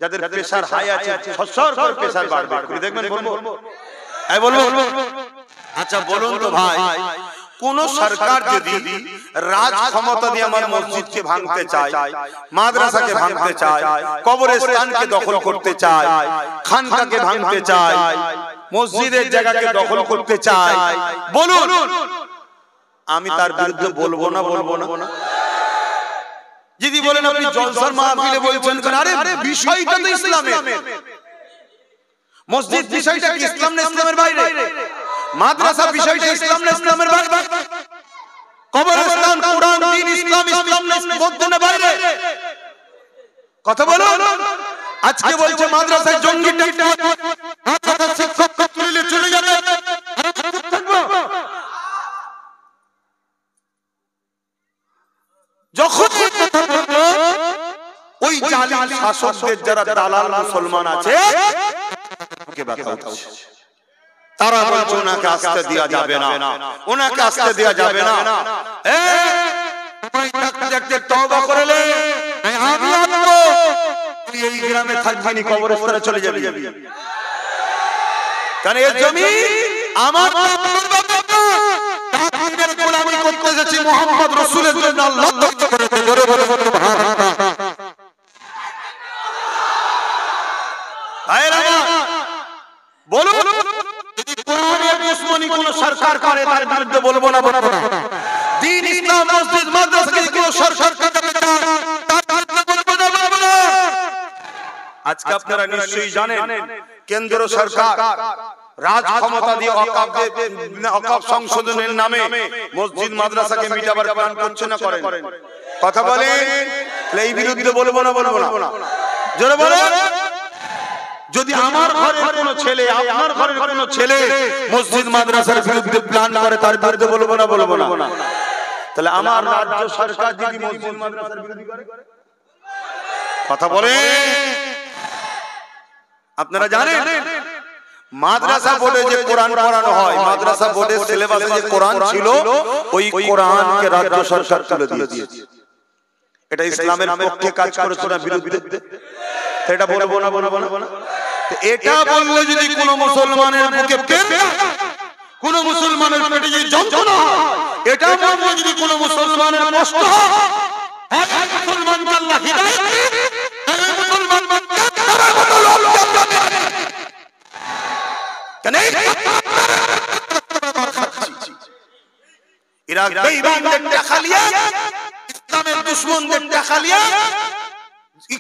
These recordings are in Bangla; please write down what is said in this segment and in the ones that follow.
যাদের প্রেসার হাই আছে সরসর করে প্রেসার বাড়বে, দেখবেন বলবো এই বলবো। আচ্ছা বলুন তো ভাই, কোন সরকার যদি রাজ ক্ষমতা দিয়ে আমার মসজিদকে ভাঙতে চায়, মাদ্রাসাকে ভাঙতে চায়, কবরস্থানকে দখল করতে চায়, খানকাকে ভাঙতে চায়, মসজিদের জায়গাকে দখল করতে চায়, বলুন আমি তার বিরুদ্ধে বলবো না বলবো না? যদি বলেন আপনি জলসার মাহফিলে বলছেন, আরে বিষয়টা তো ইসলামের, মসজিদ বিষয়টা কি ইসলাম না ইসলামের বাইরে? মাদ্রাসা বিষয়টা ইসলাম না ইসলামের বাইরে? কবরস্থান কোরআন দ্বীন ইসলাম ইসলাম না মধ্যে না বাইরে? কথা বলুন। আজকে বলছে মাদ্রাসায় জঙ্গি শিক্ষক তুলে চলে যাবে, যখন ওই জালিম শাসকদের যারা দালাল মুসলমান আছে তারা বলছে ওনাকে আসতে দেওয়া যাবে না, ওনাকে আসতে দেওয়া যাবে না। দেখতে তওবা করলে আমি আসবো, এই গ্রামে থাকবি, কবরস্থানে চলে যাবি, কারণ এই জমি আমার গোলামি করতে এসেছি মুহাম্মদ রাসূলের জন্য। আল্লাহ বলুন, কোরআনের দুশমনি কোন সরকার করে তার বিরুদ্ধে বলবো না বলবো না? দ্বীন ইসলাম মসজিদ মাদ্রাসাকে কোন সরকার করে তার বিরুদ্ধে বলবো না বলবো না? আজকে আপনারা নিশ্চয়ই জানেন কেন্দ্র সরকার রাজ ক্ষমতা দিয়ে ওয়াকফ সংশোধনের নামে মসজিদ মাদ্রাসাকে মিটাবার প্ল্যান করছে না করেন? কথা বলেন, এই বিরুদ্ধে বলবো না বলবো না? জোরে বলেন। যদি আমার ঘরের কোনো ছেলে, আপনার ঘরের কোনো ছেলে মসজিদ মাদ্রাসার বিরুদ্ধে প্ল্যান করে তার বিরুদ্ধে বলবো না বলবো না? তাহলে আমার রাজ্য সরকার যদি মসজিদ মাদ্রাসার বিরোধী করে, কথা বলে, আপনারা জানেন মাদ্রাসা বোর্ডে যে কোরআন পড়ানো হয়, মাদ্রাসা বোর্ডের সিলেবাসে যে কোরআন ছিল ওই কোরআনকে রাজ্য সরকার তুলে দিয়েছে। এটা ইসলামের পক্ষে কাজ করেছে না বিরুদ্ধে? এটা বলবো না বলবো না? এটা বললে যদি কোন মুসলমানের বুকে কোন মুসলমানের পেটে যদি যন্ত্রণা হয়, এটা বললে যদি কোন মুসলমানের কষ্ট হয়, মুসলমানকে আল্লাহ হিদায়াত দিন, মুসলমান কেন ইরাক বেঈমানদের টাকা নিয়ে, ইসলামের দুশমনদের টাকা নিয়ে,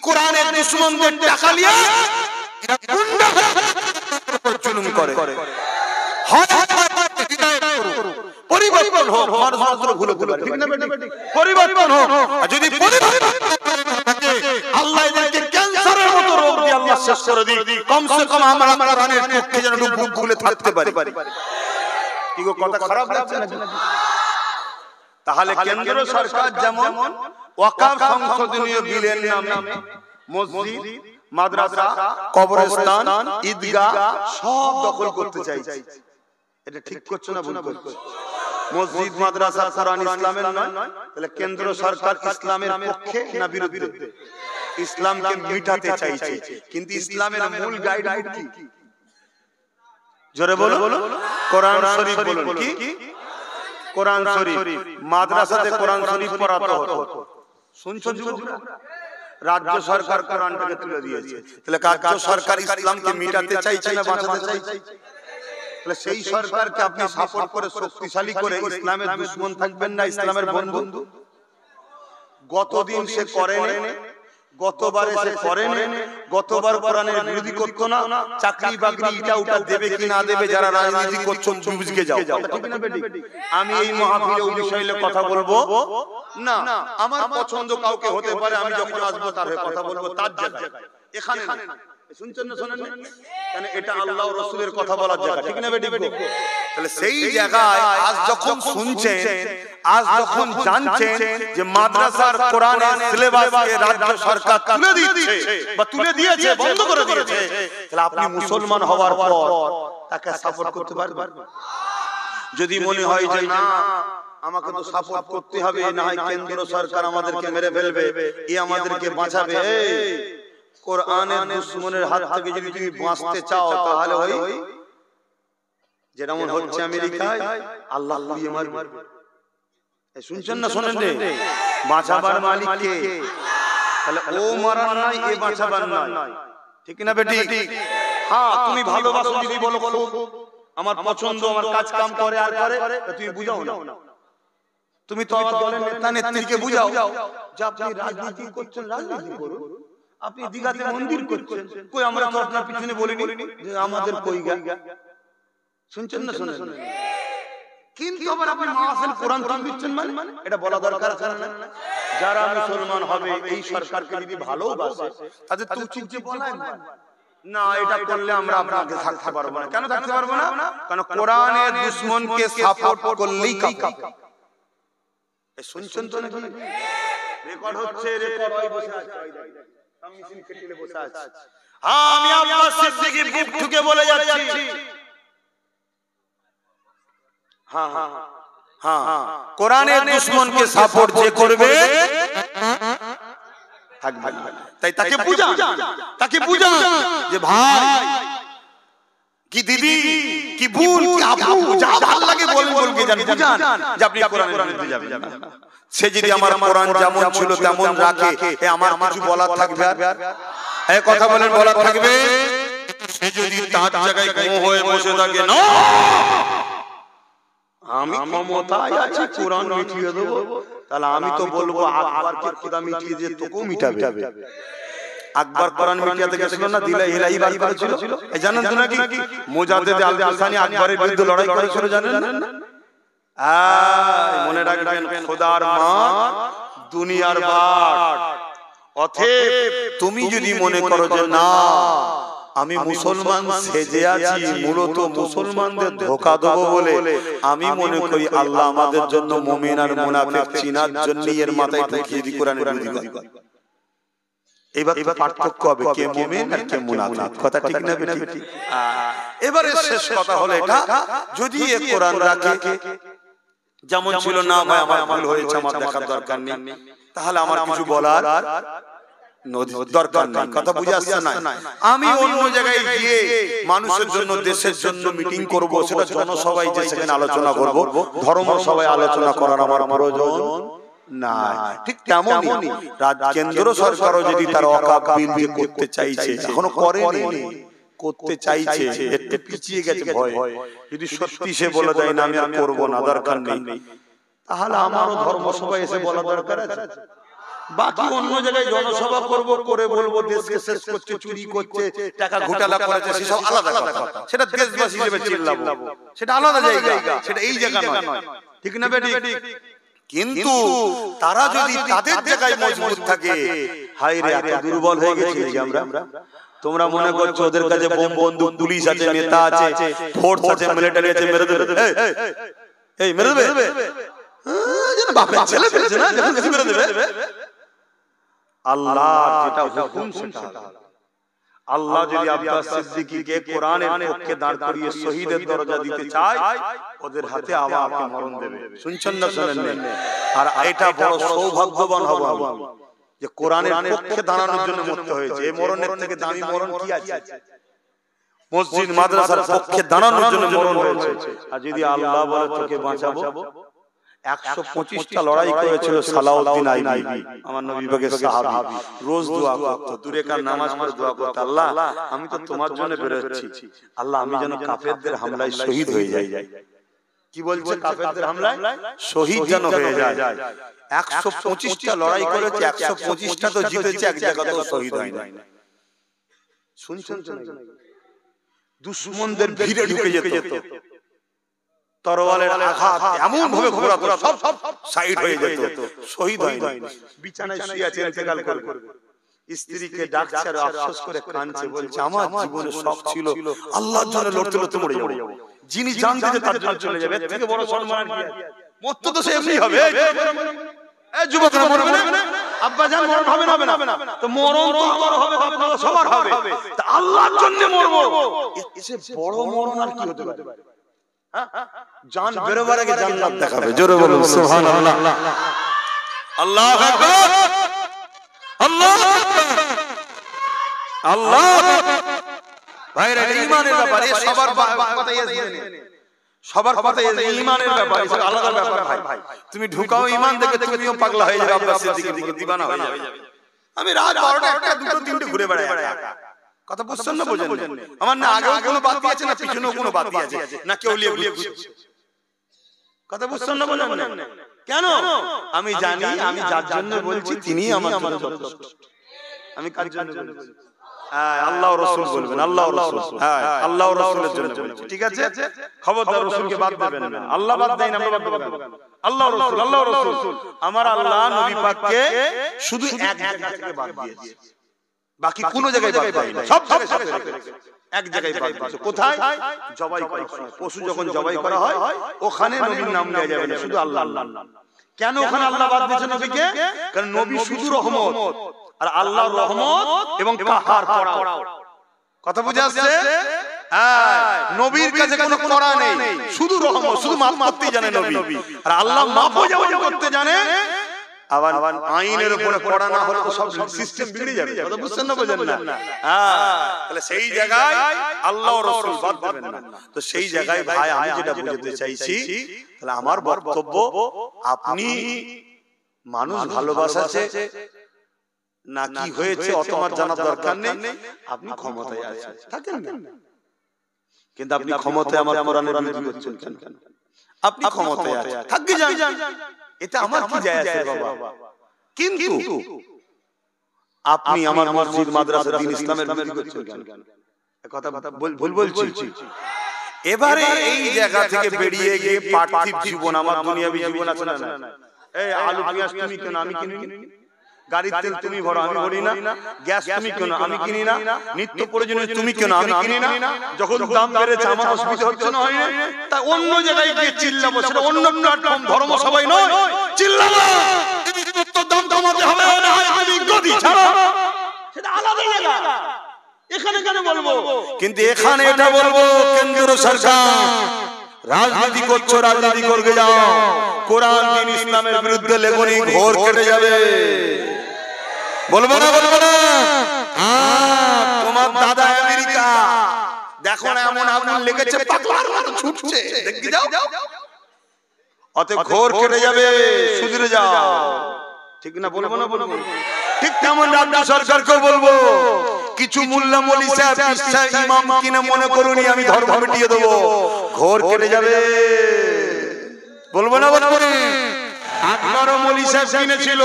কোরআনের দুশমনদের টাকা নিয়ে জুলুম করে। পরিবর্তন হোক, মানুষ মাত্র ভুল হতে পারে, ঠিক না বেটি? পরিবর্তন হোক। যদি আল্লাহ এদেরকে ক্যান্সারের মতো রোগ দিয়ে আল্লাহ শেষ করে দিই, কমসে কম আমরা কোরআনের পক্ষে যেন বুক খুলে থাকতে পারি। কি গো, কথা খারাপ লাগছে নাকি? তাহলে কেন্দ্র সরকার যেমন ওয়াকফ সংশোধনী বিলের নামে মসজিদ, মাদ্রাসা, কবরস্থান, ঈদগাহ সব দখল করতে চাইছে, এটা ঠিক করছে না ভুল করছে? মসজিদ, মাদ্রাসা, কোরআন ইসলামের নয়, তাহলে কেন্দ্র সরকার ইসলামের পক্ষে না বিরুদ্ধে? ইসলামকে মিটাতে চাইছে, কিন্তু ইসলামের মূল গাইডলাইন কি? জোরে বলো। কোরআন শরীফ বলুন। কি কোরআন শরীফ? মাদ্রাসাতে কোরআন শরীফ পড়াতে হতো, শুনছেন? রাজ্য সরকার কোরআনটাকে তুলে দিয়েছে, তাহলে রাজ্য সরকার ইসলামকে মিটাতে চাইছে না বাঁচাতে চাইছে? তাহলে সেই সরকারকে আপনি সাপোর্ট করে শক্তিশালী করে ইসলামের দুশমন থাকবেন না ইসলামের বন্ধু? গতদিন সে করেন, গতবারে সে করেন, গতবার কোরআনের বিরোধী করতো না, চাকরি বাকরি এটা ওটা দেবে কি না দেবে, যারা রাজনীতি করছেন বুঝকে যাও, ঠিক না বেটি? আমি এই মাহফিলে ওই বিষয়ে কথা বলবো না, আমার পছন্দ কাউকে হতে পারে, আমি যখন আসবো তার হয়ে কথা বলবো, তার জায়গায়, এখানে না। শুনছেন না শোনেন? কারণ এটা আল্লাহ ও রাসূলের কথা বলার জায়গা, ঠিক না বেটি? তাহলে সেই জায়গায় আজ যখন শুনছেন, আজ যখন জানছেন যে মাদ্রাসার কোরআনের সিলেবাসকে রাজ্য সরকার তুলে দিচ্ছে বা তুলে দিয়েছে, বন্ধ করে দিয়েছে, তাহলে আপনি মুসলমান হওয়ার পর তাকে সাপোর্ট করতে পারবেন? যদি মনে হয় যে না আমাকে তো সাপোর্ট করতে হবে, না হয় কেন্দ্র সরকার আমাদেরকে মেরে ফেলবে, এ আমাদেরকে বাঁচাবে, কোরআনের দুশমনের হাত থেকে যদি তুমি বাঁচতে চাও তাহলে ওই যেমন হচ্ছে আমেরিকায় আল্লাহ পুড়িয়ে মারবে। শুনছেন না শোনেন রে? বাঁচাবার মালিক কে? তাহলে ও মারার নাই, এ বাঁচাবার নাই, ঠিক না বেটি? হ্যাঁ, তুমি ভালোবাসো যদি বলো খুব আমার পছন্দ, আমার কাজ কাম করে আর করে, তুমি বুঝাও না। তুমি তো দলের নেতা নেত্রীকে বুঝাও যে আপনি রাজনীতি করছেন, রাজনীতি করুন। আপনি দিঘাতে মন্দির করছেন, কই আমরা তো আপনার পিছনে বলিনি যে আমাদের কই গা। শুনছেন না শোনেন? কিন্তু আবার আপনি মাহফিল কোরআন তুলে দিচ্ছেন, মানে এটা বলা দরকার আছে না? যারা মুসলমান হবে এই সরকারকে যদি ভালোবাসে তাদের তো উচিত যে বলাই না এটা করলে আমরা আপনাকে থাকতে পারবো না। কেন থাকতে পারবো না? কারণ কোরআনের দুশমনকে সাপোর্ট করলেই কাফের। শুনছেন তো নাকি? রেকর্ড হচ্ছে, রেকর্ড হয়ে বসে আছে, আমি মিছিল কেটে বসে আছি। হ্যাঁ, আমি আব্বাস সিদ্দিকী বুক ঠুকে বলে যাচ্ছি, কোরআনের দুশমনকে সাপোর্ট যে করবে থাকবে না। তাই তাকে বুঝান যে ভাই কি দিদি কি বোন কি আপু যা ভালো লাগে বুঝান যে আপনি কোরআনের বিরুদ্ধে যাবেন না। সে যদি আমার কোরআন যেমন ছিল তেমন রাখে, আমার কিছু বলার থাকবে? আর কথা বলেন, বলার থাকবে? সে যদি তার জায়গায় গো হয়ে বসে থাকে, না আমি ক্ষমতায় আছি কোরআন মিটিয়ে দেবো, তাহলে আমি তো বলবো আকবরকে খোদা মিটিয়ে দিয়ে তোকেও মিটাবে। আকবর কোরআন মিটিয়াতে গেছিল না, দিলে হিলাই বার করেছিল। জানেন তো নাকি মুজাদ্দেদ আল-বুসানি আকবরের বিরুদ্ধে লড়াই করেছিল, জানেন না? মনে রাখবেন, খোদার মান দুনিয়ার বাট। অতএব তুমি যদি মনে করো যে না আমি মুসলমান সেজে আছি, মূলত মুসলমানদের ধোঁকা দেবো বলে, আমি মনে করি আল্লাহ আমাদের জন্য মুমিন আর মুনাফিক চিনার জন্য এর মাথায় ঢুকিয়ে দি কোরআনের বিরোধী। এবার পার্থক্য হবে কে মুমিন আর কে মুনাফিক। কথা ঠিক না বেটি? এবারে শেষ কথা হলো এটা, যদি এ কোরআন রাখে যেমন ছিল, না ভাই আমার ভুল হয়েছে, আমার দেখার দরকার নেই, তাহলে আমার কিছু বলার দরকার নেই। কথা বুঝে আসছে না? আমি অন্য জায়গায় গিয়ে মানুষের জন্য দেশের জন্য মিটিং করব, সেটা জনসভায় যে সেখানে আলোচনা করব, ধর্ম সভায় আলোচনা করার আমার প্রয়োজন নাই। ঠিক তেমনই কেন্দ্র সরকারও যদি তার ওয়াকফ বিল করতে চাইছে, এখনো করেনি, করতে চাইছে, একটু পিছিয়ে গেছে ভয়, যদি সত্যি সে বলে দেয় না আমি আর করবো না, দরকার নেই, তাহলে আমারও ধর্মসভায় এসে বলা দরকার আছে। বাকি অন্য জায়গায় জনসভা করব, করে বলবো দেশকে শেষ করছে, চুরি করছে, টাকা ঘোটালা করেছে, সেসব আলাদা কথা, সেটা দেশবাসী হিসেবে চিল্লাবো, সেটা আলাদা জায়গা, সেটা এই জায়গা নয়। ঠিক না বেটি? কিন্তু তারা যদি তাদের জায়গায় মজবুত থাকে, হায় রে এত দুর্বল হয়ে গেছি আমরা। তোমরা মনে করছো ওদের কাছে বোম বন্দুক, পুলিশ আছে, নেতা আছে, ফোর্স আছে, মিলিটারি আছে, মেরে দেবে, এই মেরে দেবে, যেন বাপের ছেলে ফেলেছে না, যখন কিছু মেরে দেবে। আল্লাহ যেটা হুকুম সেটা। আল্লাহ যদি আব্বাস সিদ্দিকীকে কোরআনের পক্ষে দাঁড় করিয়ে শহীদের দরজা দিতে চায়, ওদের হাতে আমাকে মরণ দেবে। শুনছেন না শোনেন? আর এটা বড় সৌভাগ্যবান হব আমি যে কোরআনের পক্ষে দাঁড়ানোর জন্য মরতে হয়েছে। এই মরণের থেকে দামি মরণ কি আছে? মসজিদ মাদ্রাসার পক্ষে দাঁড়ানোর জন্য মরণ হয়েছে। আর যদি আল্লাহ বলে তোকে বাঁচাবো, 125টা লড়াই করেছিল সালাউদ্দিন আইবি, আমার নবী পাকের সাহাবী, রোজ দোয়া করত, দূরে কার নামাজ পড়ে দোয়া করত, আল্লাহ আমি তো তোমার জন্য বেরোচ্ছি, আল্লাহ আমি যেন কাফেরদের হামলায় শহীদ হয়ে যাই। কি বলছে? কাফেরদের হামলায় শহীদ যেন হয়ে যায়। 125টা লড়াই করেছে, 125টা তো জিতেছে, এক জায়গাতেও শহীদ হয় না। শুনছেন? দুশমনদের ভিড়ে ঢুকে যেত, তরোয়ালের আঘাত এমন ভাবে ঘোরাতো, সব সাইড হয়ে যেত, শহীদ হয় না। বিছানায় শুয়ে আছে, ইন্তেকাল করবে, স্ত্রীকে ডাকছে আর আফসোস করে কাঁদছে, বলছে আমার জীবনে শখ ছিল আল্লাহর জন্য লড়তে লড়তে মরে যাব, যিনি জান দিতে তার জন্য চলে যাবে, এর থেকে বড় সম্মান কি আছে? মরতে তো সে এমনি হবে। এই যুবকরা মরবে না, আব্বা জান মরণ হবে না, তো মরণ তো আমার হবে, আপনাদের সবার হবে, তা আল্লাহর জন্য মরবো, এসে বড় মরণ আর কি হতে পারে? জান বেরোবার আগে জান্নাত দেখাবে। জোরে বলুন সুবহানাল্লাহ। আল্লাহু আকবার, আল্লাহু আকবার। আল্লাহ ভাইরা ঈমানের ব্যাপারে সবার কথাই আসবে, সবার কথাই ঈমানের ব্যাপারে আলাদা ব্যাপার ভাই। তুমি ঢুকাও ঈমান দেখে তুমিও পাগলা হয়ে যাবে, আব্বাস সিদ্দিকের দিকে দিবানা হয়ে যাবে। আমি রাত 12টা 1টা 2টো 3টে ঘুরে বেড়াই একা। কথা বুঝছেন না বোঝেন? আমার না আগেও কোনো বাতি আছে না পিছনেও কোনো বাতি আছে না কেউ লিয়ে ঘুরছে। কথা বুঝছেন না বোঝেন? কেন? আমি জানি আমি যার জন্য বলছি তিনি আমার জন্য যথেষ্ট। আমি কার জন্য বলছি? হ্যাঁ, আল্লাহ রাসূল বলবেন, আল্লাহ রাসূল। হ্যাঁ, আল্লাহ রাসূলের জন্য বলছি। ঠিক আছে? খবরদার রাসূলকে বাদ দেবেন না। আল্লাহ বাদ দেন, আমরা বাদ দেব। আল্লাহ রাসূল, আল্লাহ রাসূল। আমার আল্লাহ নবী পাককে শুধু এক জায়গা থেকে বাদ দিয়েছে, বাকি কোন জায়গায় বাদ দেয়নি। সব জায়গায় এক জায়গায় বাদ দিয়েছে। কোথায়? জবাই করা হয়। পশু যখন জবাই করা হয় ওখানে নবীর নাম দেয়া যাবে না, শুধু আল্লাহ আল্লাহ। কেন ওখানে আল্লাহ বাদ দিয়েছে নবীকে? কারণ নবী শুধু রহমত, আর আল্লাহর রহমত এবং কাহার করা। কথা বুঝে আসছে? হ্যাঁ, নবীর কাছে কোনো করা নেই, শুধু রহমত, শুধু মাফ করতেই জানে নবী। আর আল্লাহ মাফও যেমন করতে জানে, আবার আইনের উপরে পড়া না হলে তো সব সিস্টেম বিগড়ে যাবে। কথা বুঝছেন না বোঝেন না? হ্যাঁ, তাহলে সেই জায়গায় আল্লাহ ও রাসূল বাদ দেবেন না। তো সেই জায়গায় ভাই আমি যেটা বুঝাতে চাইছি, তাহলে আমার বক্তব্য, আপনি মানুষ ভালোবাসাছে না কি হয়েছে অত আমার জানার দরকার নেই। আপনি ক্ষমতায় আছেন, থাকেন না, কিন্তু আপনি ক্ষমতায় আমার কোরআনের বিরোধী করছেন কেন? আপনি ক্ষমতায় আছেন, থাকি যান, এটা আমার কি যায় আসে বাবা। কিন্তু আপনি আমার মসজিদ মাদ্রাসা দ্বীন ইসলামের বিরোধী করছেন কেন? কথা ভুল বলছি। এবারে এই জায়গা থেকে বেরিয়ে গিয়ে পার্থিব জীবন, আমার দুনিয়াবী জীবন আছে না? এই আলু পেঁয়াজ তুমি কেন, আমি কিনি না? গাড়ির তেল তুমি ভরো, আমি ভরি না? গ্যাস তুমি কেন, আমি কিনি না? নিত্য প্রয়োজনীয় তুমি কেন, আমি কিনি না? যখন দাম বেড়েছে আমার অসুবিধা হচ্ছে না, হয় না? তাই অন্য জায়গায় গিয়ে চিল্লাবো, সেটা অন্য প্ল্যাটফর্ম ধর্ম সবাই নয়, চিল্লাবো তো দাম কমাতে হবে, না হয় আমি গদি ছাড়া, সেটা আলাদা জায়গা। এখানে কেন বলবো? কিন্তু এখানে এটা বলবো, কেন্দ্র সরকার রাজনীতি করছো, রাজনীতি করবে যাও, কোরআন দ্বীন ইসলামের বিরুদ্ধে লেখনি ঘোর কেটে যাবে। বলবো না? তোমার দাদা আমেরিকা দেখো না এমন আগুন লেগেছে, পাগলার মতো ছুটছে, দেখি যাও, অতএব ঘোর কেটে যাবে, সুধরে যাও। ঠিক না? বলবো না? বলবো। ঠিক তেমন রাজ্য সরকারকেও বলবো, কিছু মোল্লা মৌলভী সাহেব ইমাম কিনে মনে করুনি আমি ধর্ম মিটিয়ে দেবো, ঘোর কেটে যাবে। বলবো না? বলবো। আকবর মৌলভী সাহেব কিনেছিল,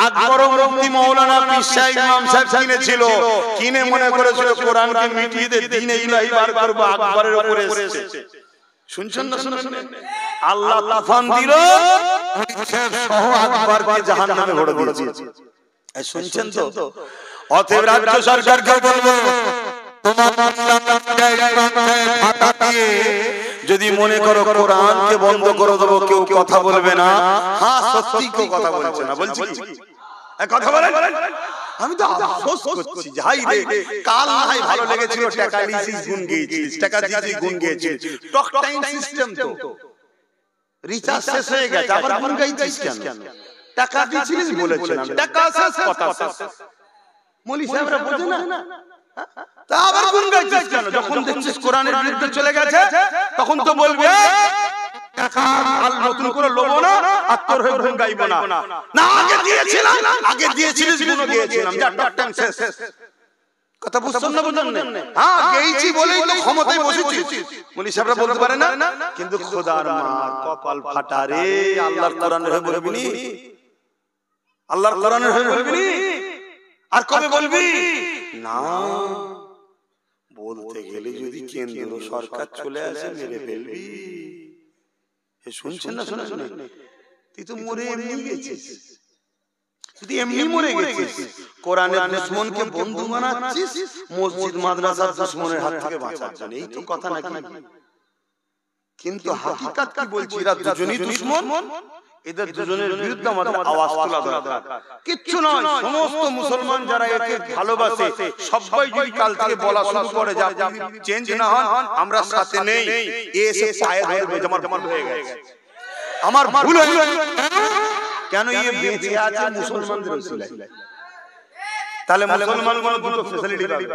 আকবর মুফতি মাওলানা পীর সাহেব ইমাম সাহেব কিনেছিল, কিনে মনে করেছিল কোরআনকে মিটিয়ে দিয়ে দ্বীনে ইলাহি বার করব, আকবরের উপরে এসেছে। শুনছেন না? শুনুন, আল্লাহ তুফান দিল, সহ আকবরকে জাহান্নামে ভরে দিয়েছে। শুনছেন তো? অতএব রাজ্য সরকারকে বলবো, যদি মনে করো কোরআনকে বন্ধ করে দেবো, কেউ কথা বলবে না। হ্যাঁ, সত্যি কেউ কথা বলছে না, বলছি কথা বলেন। আমি তো আফসোস করছি, যাই রে, কাল নাই ভালো লেগেছিল টাকা লিসিস গুণ গিয়েছিস, টাকা দিয়েছিস গুণ গিয়েছিস, টক টাইম সিস্টেম তো রিচার্জ শেষ হয়ে গেছে, আবার গুণ গাইছিস কেন? টাকা দিয়েছিস বলেছিলাম, টাকা শেষ, কথা শেষ। মৌলভী সাহেবরা বোঝে না, তা আবার গুণ গাইছিস কেন? যখন দেখছিস কোরআনের বিরুদ্ধে চলে গেছে, তখন তো বলবে টাকা আর নতুন করে লোবো না, আর তোর হয়ে গুণ গাইবো না। না, আগে দিয়েছিলাম, আগে দিয়েছিলিস, গুণও দিয়েছিলাম, যা টক টাইম শেষ। কথা বুঝছেন না? বুঝলেন না? হ্যাঁ, গেইছি বলেই তো ক্ষমতায় বসেছি। মৌলভী সাহেবরা বলতে পারে না, কিন্তু খোদার মার কপাল ফাটা রে, আল্লাহর কোরআনের হয়ে বলবি নি? আল্লাহর কোরআনের হয়ে বলবি নি? আর কবে বলবি? না, বলতে গেলে যদি কেন্দ্র সরকার চলে আসে মেরে ফেলবি। শুনছেন না? শুনুন, তুই তো মরে এমনি গেছিস, তুই এমনি মরে গেছিস। কোরআনের দুশমনকে বন্ধু বানাচ্ছিস, মসজিদ মাদ্রাসার দুশমনের হাত থেকে বাঁচার জন্য, এই তো কথা নাকি? কিন্তু হাকিকাত কি বলছি, এরা দুজনই দুশমন, এদের দুজনের বিরুদ্ধে আমাদের আওয়াজ তোলা দরকার। কিচ্ছু নয়, সমস্ত মুসলমান যারা একে ভালোবাসে সবাই যদি কাল থেকে বলা শুরু করে যে আপনি চেঞ্জ না হন, আমরা সাথে নেই, এসে পায়ে ধরবে যে আমার ভুল হয়ে গেছে, আমার ভুল হয়ে গেছে। কেন? এই বেঁচে আছে মুসলমানদের উসিলায়। তাহলে মুসলমানগুলো দুটো ফ্যাসিলিটি পাবে,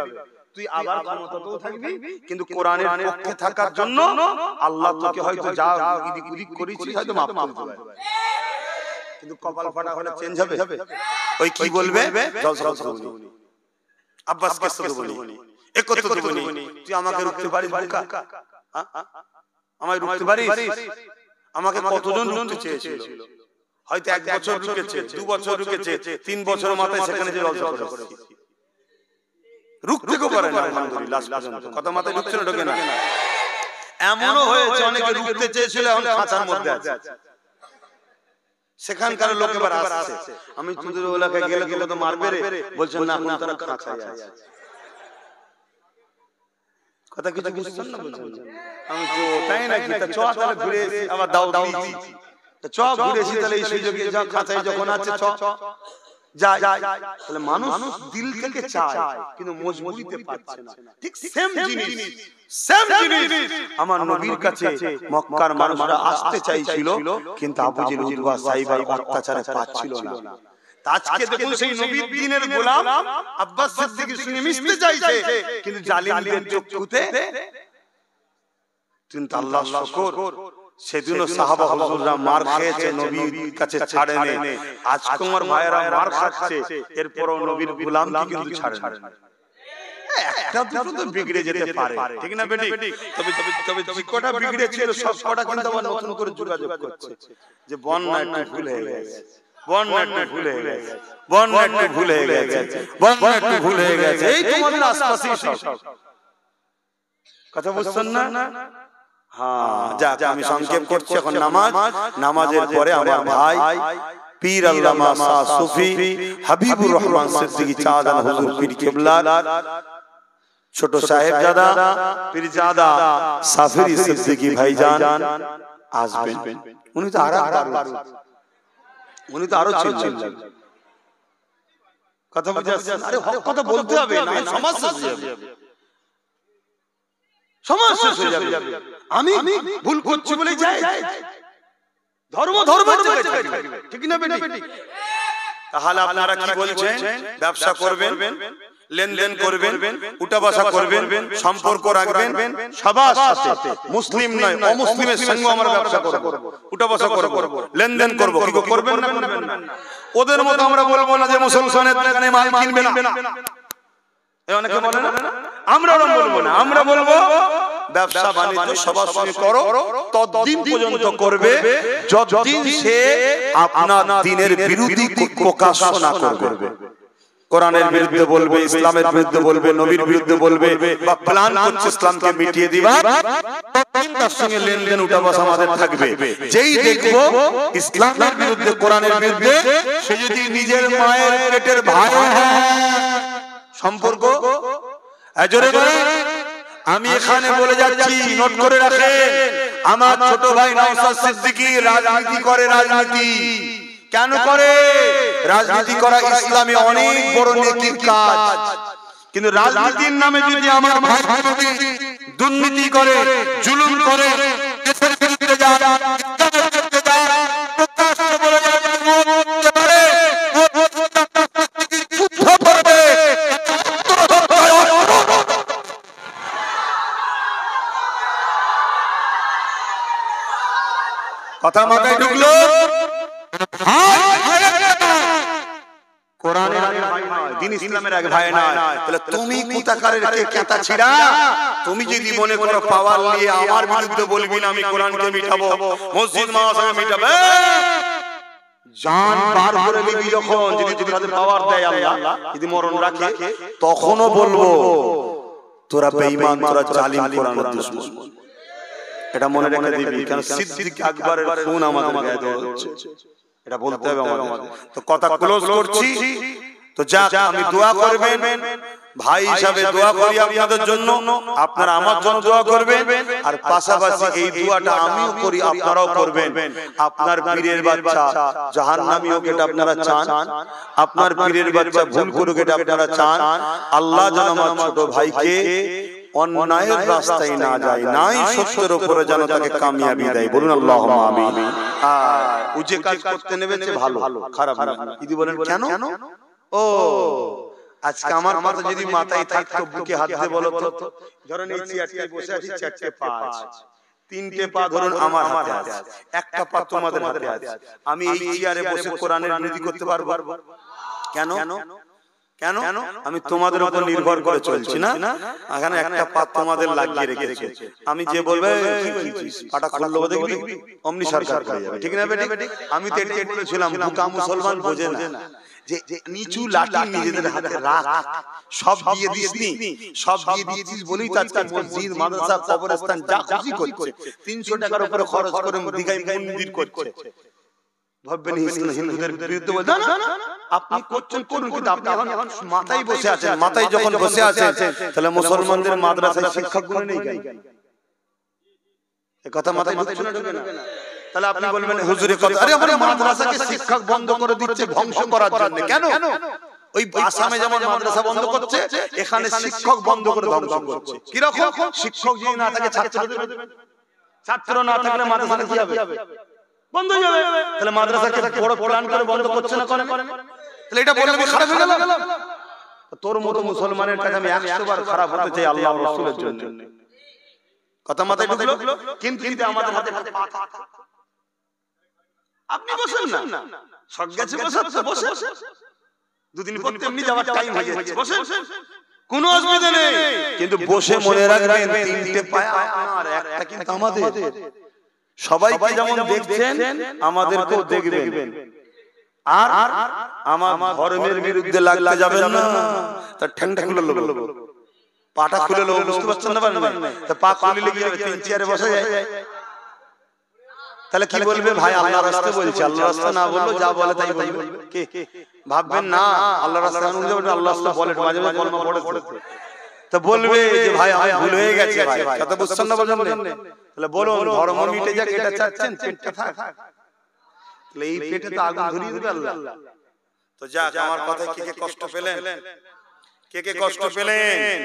তুই আবার ক্ষমতাতেও থাকবি, কিন্তু কোরআনের পক্ষে থাকার জন্য আল্লাহ তোকে হয়তো যা ইদিক উদিক করেছিস হয়তো মাফ করতে পারে, কিন্তু কপাল ফাটা হলে চেঞ্জ হবে। ওই কি বলবে, জলসা করতে বলি, আব্বাসকে সাথে বলি, একত্র বলি, তুই আমাকে রুখতে পারিস বোকা? আমায় রুখতে পারিস? আমাকে কতজন রুখতে চেয়েছিল, হয়তো 1 বছর রুকেছে, 2 বছর রুকেছে, 3 বছর মাথায় সেখানে যে জলসা করেছে, রুখতে কো পারে না আলহামদুলিল্লাহ পর্যন্ত। কথা মাথায় ঢুকছে না, ঢোকে না? এমনও হয়েছে অনেকে রুখতে চেয়েছিল, এখন খাঁচার মধ্যে আছে, সেখানকার লোক এবার আসছে, আমি চুদির ওলাকে গেলে তো মারবে রে, বলছেন না এখন তারা খাঁচায় আছে। কথা কিছু বুঝছেন না? বলছেন আমি তো তাই নাকি, তা চ তাহলে ঘুরে এসে আবার দাও দিছি, তা চ ঘুরে এসে তাহলে এই সুযোগে যা খাঁচায় যখন আছে চ যায়। তাহলে মানুষ দিল থেকে চায় কিন্তু মজবুরিতে পারছে না। ঠিক সেম জিনিস আমার নবীর কাছে মক্কার মানুষরা আসতে চাইছিল, কিন্তু আবু জেহেল উতবা সাইবার অত্যাচারে পাচ্ছিল না। আজকে দেখুন সেই নবীর দ্বীনের গোলাম আব্বাস সিদ্দিকী সঙ্গে মিশতে চাইছে, কিন্তু জালিমদের চক্ষুতে, কিন্তু আল্লাহ শুকর সেদিনও সাহাবা হুজুররা মার খেয়েছে, নবীর কাছে ছাড়েনি। আজকে আমার ভাইয়েরা মার খাচ্ছে, এরপরও নবীর গোলামকে কিন্তু ছাড়ে না। একটা দুটো তো বিগড়ে যেতে পারে, ঠিক না বেটি? তবে যে কটা বিগড়েছিল সব কটা কিন্তু আবার নতুন করে যোগাযোগ করছে যে বন্যা একটু ভুল হয়ে গেছে, বন্যা একটু ভুল হয়ে গেছে, বন্যা একটু ভুল হয়ে গেছে, বন্যা একটু ভুল হয়ে গেছে। এই তোমাদের আশপাশেই সব কথা বুঝছেন না? হ্যাঁ, যাক আমি সংক্ষেপ করছি। এখন নামাজের পরে আমার ভাই পীর আল্লামা শাহ সুফি হাবিবুর রহমান সিদ্দিকী চাঁদান হুজুর পীর কিবলা, ছোট সাহেবজাদা পীরজাদা সাফিরি সিদ্দিকী ভাইজান আসবেন। উনি তো আরো ছিলেন। কথা বুঝে আসছেন? আরে হক কথা বলতে হবে, না সমাজ শেষ হয়ে যাবে, সমাজ শেষ হয়ে যাবে। আমি ভুল করছি বলে যাই, ধর্ম ঠিক না বেটি? তাহলে আপনারা কি বলছেন? ব্যবসা করবেন, লেনদেন করবেন, উঠা বসা করবেন, সম্পর্ক রাখবেন সবার সাথে, মুসলিম নয় অমুসলিমের সঙ্গে আমরা ব্যবসা করব, উঠা বসা করব, লেনদেন করব। কি করবেন না? করবেন না। ওদের মতো আমরা বলবো না যে মুসলমানের দোকানে মাল কিনবে না, অনেকে বলে না, আমরা বলবো না। আমরা বলবো ব্যবসা বাণিজ্য সবার সঙ্গে করো, ততদিন পর্যন্ত করবে যতদিন সে আপনার দ্বীনের বিরোধী প্রকাশ না করবে। কোরআনের বিরুদ্ধে বলবে, ইসলামের বিরুদ্ধে বলবে, নবীর বিরুদ্ধে বলবে, বা প্ল্যান করছে ইসলামকে মিটিয়ে দিবা, তার সঙ্গে লেনদেন উঠা বসা আমাদের থাকবে। যেই দেখবো ইসলামের বিরুদ্ধে, কোরআনের বিরুদ্ধে, সে যদি নিজের মায়ের পেটের ভাই সম্পর্ক জোরে করে, আমি এখানে বলে যাচ্ছি, নোট করে রাখেন, আমার ছোট ভাই নওশাদ সিদ্দিকী রাজনীতি করে। রাজনীতি কেন করে? রাজনীতি করা ইসলামে অনেক বড় নেকির কাজ, কিন্তু রাজনীতির নামে যদি আমার ভাই দুর্নীতি করে, জুলুম করে, দেশের বিরুদ্ধে যায়, কথা মাথায় ঢুকলো? কোরআনের ভাই নয়, দ্বীন ইসলামের এক ভাই নয়। তাহলে তুমি কুতাকারের কে কেতা ছিড়া? তুমি যদি মনে করো পাওয়ার নিয়ে আমার বিরুদ্ধে বলবি না, আমি কোরআনকে মিটাবো, মসজিদ মাদ্রাসাকে মিটাবো, জান বার করে নিবি যখন, যদি তাদের পাওয়ার দেয় আল্লাহ, যদি মরণ রাখে, তখনও বলবো তোরা বেঈমান, তোরা জালিম, কোরআনের দুশমন। এটা মনে রেখে দিবি, কারণ সিদ্দিক আকবরের খুন আমাদের গায়ে দেওয়া হচ্ছে, এটা বলতে হবে আমাদের। তো কথা ক্লোজ করছি। তো যাক, আমি দোয়া করবেন, ভাই হিসাবে দোয়া করি আপনাদের জন্য, আপনারা আমার জন্য দোয়া করবেন, আর পাশাপাশি এই দোয়াটা আমিও করি, আপনারাও করবেন। আপনার পীরের বাচ্চা জাহান্নামী হোক, এটা আপনারা চান? আপনার পীরের বাচ্চা ভুল করুক, এটা আপনারা চান? আল্লাহ যেন আমার ছোট ভাইকে অন্যায়ের রাস্তায় না যায়, নাই সত্যের উপরে যেন তাকে কামিয়াবি দেয়। বলুন আল্লাহুম্মা আমিন। ও যে কাজ করতে নেমেছে ভালো, খারাপ না। যদি বলেন কেন? ও আজকে আমার কথা যদি মাথায় থাকতো বুকে হাত দিয়ে বলো তো, ধরেন এই চেয়ারটায় বসে আছি, চারটে পা আছে, তিনটে পা ধরুন আমার হাতে আছে, একটা পা তোমাদের হাতে আছে, আমি এই চেয়ারে বসে কোরআনের বিরোধী করতে পারবো? কেন? কেন? আমি তোমাদের উপর নির্ভর করে চলছি না, এখানে একটা পা তোমাদের লাগিয়ে রেখেছি, আমি যে বলবে পাটা খুললো দেখবি অমনি সরকার হয়ে যাবে, ঠিক না বেটি? আমি তো এটাই বলেছিলাম, বুকা মুসলমান বোঝে না যে নিচু লাঠি নিজেদের হাতে রাখ, সব দিয়ে দিসনি, সব দিয়ে দিয়েছিস বলেই তো আজকে মসজিদ, মাদ্রাসা, কবরস্থান যা খুশি করছে, 300 টাকার উপরে খরচ করে দীঘায় মন্দির করছে। ভাববেন হিন্দুদের বিরুদ্ধে বলতে না, আপনি করছেন করুন, কিন্তু আপনি এখন মাথায় বসে আছেন, মাথায় যখন বসে আছেন তাহলে মুসলমানদের মাদ্রাসায় শিক্ষক গুলো নেই কেন? এই কথা মাথায় ঢুকছে না ঢুকে না? তাহলে আপনি বলবেন হুজুরের কথা, আরে আমার মাদ্রাসাকে শিক্ষক বন্ধ করে দিচ্ছে ধ্বংস করার জন্য। কেন? ওই আসামে যেমন মাদ্রাসা বন্ধ করছে, এখানে শিক্ষক বন্ধ করে ধ্বংস করছে। কি রকম? শিক্ষক যদি না থাকে ছাত্র দেবে, ছাত্র না থাকলে মাদ্রাসা কি হবে? বন্ধ হয়ে যাবে। তাহলে মাদ্রাসাকে বড় প্ল্যান করে বন্ধ করছে না করে? তাহলে এটা বললে আমি খারাপ হয়ে গেল? তোর মতো মুসলমানের কাছে আমি 100 বার খারাপ হতে চাই আল্লাহ ওর রাসূলের জন্য। কথা মাথায় ঢুকলো? কিন্তু আমাদের হাতে আপনি বসেন না, সব গেছে বসে দুদিন পর এমনি যাওয়ার টাইম হয়ে যাচ্ছে, বসেন, কোনো অসুবিধা নেই, কিন্তু বসে মনে রাখবেন তিনটে পায় আপনার, একটা কিন্তু আমাদের। সবাইকে যেমন দেখছেন আমাদেরকেও দেখবেন, আর আমার ধর্মের বিরুদ্ধে লাগতে যাবেন না, তার ঠ্যাংটা খুলে নেব, পাটা খুলে নেব, বুঝতে পারছেন না? তা পা খুলে লেগে যাবে, তিন চেয়ারে বসে যায়, তাহলে কি বলবে? ভাই আল্লাহর রাস্তা বলছে, আল্লাহর রাস্তা না বললো যা বলে তাই বলবে। কে ভাববেন না আল্লাহর রাস্তা আল্লাহ রাস্তা বলে, মাঝে মাঝে কলমা পড়ে, তো বলবে যে ভাই আমি ভুল হয়ে গেছে, ভাই কথা বুঝছেন না? বলছেন তাহলে বলুন ধর্ম মিটে যাক, এটা চাচ্ছেন? পেটটা থাক, তাহলে এই পেটে তো আগুন ধরিয়ে দেবে আল্লাহ। তো যাক, আমার কথায় কে কে কষ্ট পেলেন? কে কে কষ্ট পেলেন?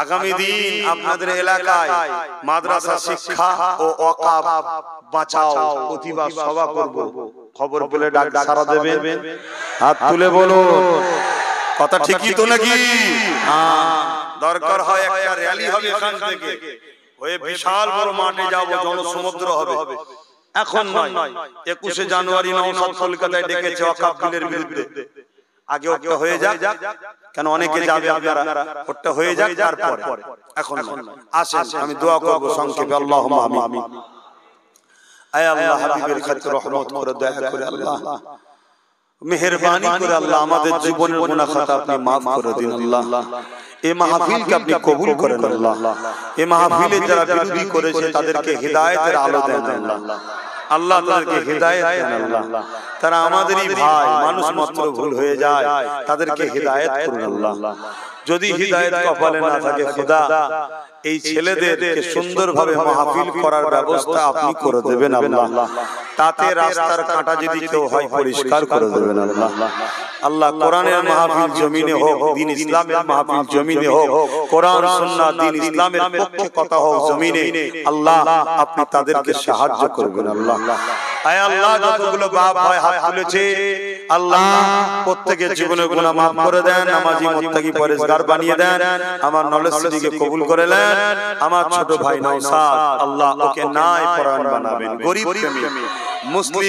আগামী দিন আপনাদের এলাকায় মাদ্রাসা শিক্ষা ও ওয়াকফ বাঁচাও প্রতিবাদ সভা করব, খবর পেলে ডাক সাড়া দেবেন, হাত তুলে বলুন। কথা ঠিকই তো নাকি? দরকার হয় একটা র্যালি হবে এখান থেকে, হয়ে বিশাল বড় মাঠে যাব, জনসমুদ্র হবে। এখন নয়, 21শে জানুয়ারি নওশাদ কলকাতায় ডেকেছে ওয়াকফ বিলের বিরুদ্ধে, আগে ওটা হয়ে যাক, কেন অনেকে যাবে, আপনারা ওটা হয়ে যাক তারপর, এখন আসেন আমি দোয়া করব সংক্ষেপে। আল্লাহুম্মা আমিন। আয় আল্লাহ, হাবিবের খাতির রহমত করে, দয়া করে আল্লাহ, মেহেরবানি করে আল্লাহ আমাদের জীবনের গুনাহ খাতা আপনি maaf করে দিন আল্লাহ। এই মাহফিলকে আপনি কবুল করেন আল্লাহ। এই মাহফিলে যারা বিরোধী করেছে তাদেরকে হিদায়াতের আলো দেন আল্লাহ। আল্লাহ তাদেরকে হিদায়াত দেন আল্লাহ। তারা আমাদেরই ভাই, মানুষ মাত্র ভুল হয়ে যায়, তাদেরকে হিদায়াত করুন আল্লাহ। যদি হিদায়াত কপালে না থাকে খোদা, এই ছেলেদেরকে সুন্দরভাবে মাহফিল করার ব্যবস্থা আপনি করে দেবেন আল্লাহ। তাতে রাস্তার কাঁটা যদি কেউ হয় পরিষ্কার করে দেবেন আল্লাহ। আল্লাহ কোরআনের মাহফিল জমিনে হোক, দ্বীন ইসলামের মাহফিল জমিনে হোক, কোরআন সুন্নাহ দ্বীন ইসলামের পক্ষে কথা হোক জমিনে, আল্লাহ আপনি তাদেরকে সাহায্য করবেন আল্লাহ। আয় আল্লাহ, যতগুলো বাপ ভাই হাত তুলেছে আল্লাহ প্রত্যেকের জীবনের গুনাহ maaf করে দেন, নামাজি মুত্তাকি পরেজগার বানিয়ে দেন, আমার নলেজকে কবুল করে নেন। আমার ছোট ভাই নওশাদ আল্লাহ ওকে নাই পরায়ণ বানাবেন, গরীব প্রেমী মুসলিম